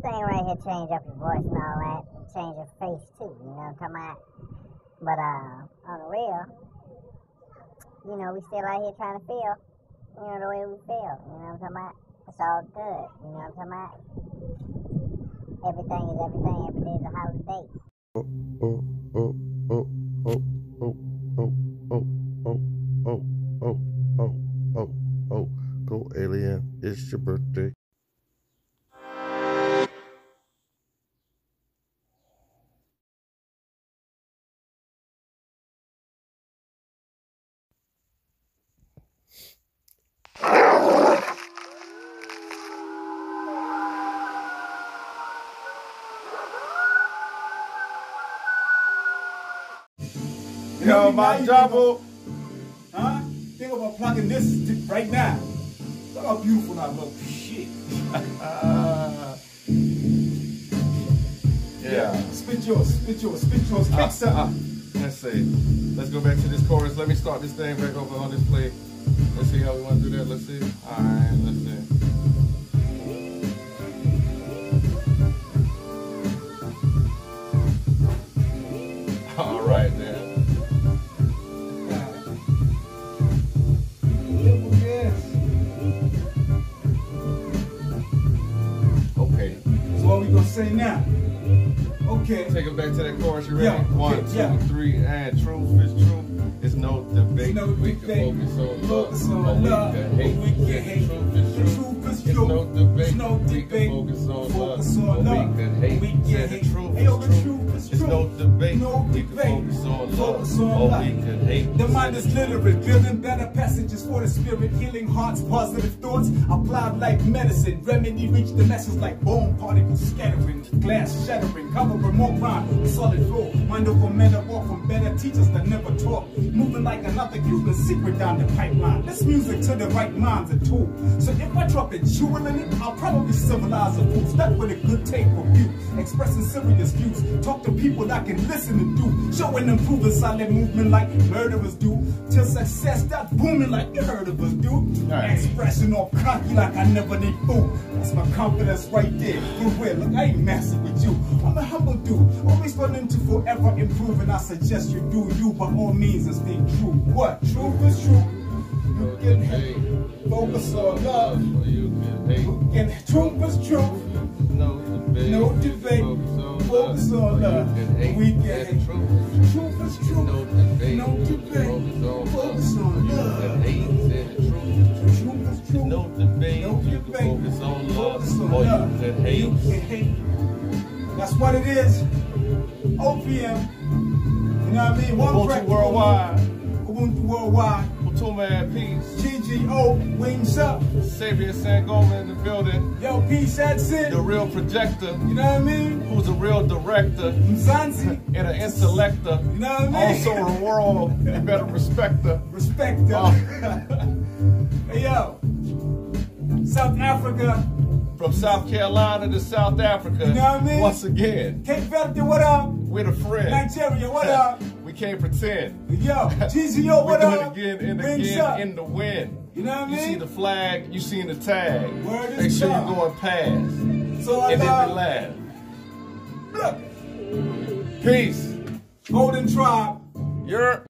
thing right here change up your voice and all that, and change your face too, you know what I'm talking about? But on the real, you know, we still out here trying to feel, you know, the way we feel, you know what I'm talking about? It's all good, you know what I'm talking about? Everything is everything, every day is a holiday. Oh, oh, oh, oh, oh, oh, oh, oh, oh, oh, oh, oh, oh, oh, go alien, it's your birthday. Yo, my Jabbo. Huh? Think about plugging this right now. Look how beautiful that looks. Shit. Yeah. Spit yours. Kick something. Let's see. Let's go back to this chorus. Let me start this thing back over on this plate. Let's see how we want to do that. Let's see. Alright, let's see. Alright then. Okay. So what we gonna say now? Okay. Take it back to that chorus. You ready? Yeah. One, two, three, and truth is truth. It's no debate. No we debate. can focus on Focus on love. love. We can hate. Truth is The truth. truth is It's true. no debate. It's no We debate. can focus on Focus love. on love. We can hate. We can Said hate. the truth Hey, yo, is the true. truth is It's true. no debate. No We can debate. focus on love. Focus on Or love. we can hate. The mind is literate, building better passages for the spirit, healing hearts, positive thoughts, applied like medicine. Remedy reach the masses like bone particles scattering, glass shattering, covering more ground with solid floor. Mind over matter, walk from better teachers that never taught. Moving like another Cuban secret down the pipeline. This music to the right mind's a tool. So if I drop it jewel in it, I'll probably civilize a fool. Stuck with a good tape review, expressing serious views. Talk to people that can listen and do. Showing them proving silent movement like murderers do. Till success starts booming like you heard of us do. Nice. Expressing all cocky like I never need food. That's my confidence right there. For real, look, I ain't messing with you. I'm a humble dude, always running to forever improving. I suggest you do you by all means and stay true. What? Truth is true. You can hate. Focus on love. Or you can hate. And truth is truth. No debate. No debate. Focus on love. We can hate. Truth is true. No debate. No debate. Focus on love. Hate. Said the truth is true. Truth is true. No debate. No You can debate. focus on Focus on love. Or love. you can hate. You can hate. That's what it is. OPM. You know what I mean? One Ubuntu breath. worldwide. Ubuntu worldwide. Putuma at peace. GGO. Wings up. Xavier Sangoma in the building. Yo, peace, that's it. The real projector. You know what I mean? Who's a real director Mzansi. and an intellector. You know what I mean? Also the world, you better respect her. Respect them. Hey, yo. South Africa. From South Carolina to South Africa. You know what I mean? Once again, Cape Verde, what up? we're the friend. Nigeria, what up? We can't pretend. Yo, GGO, We what do up? it again and Wings again up. in the wind. You know what I You see mean? the flag, you seen the tag. Word is Make sure God. you're going past. So I And then got, we laugh. look, Peace. Golden Tribe. You're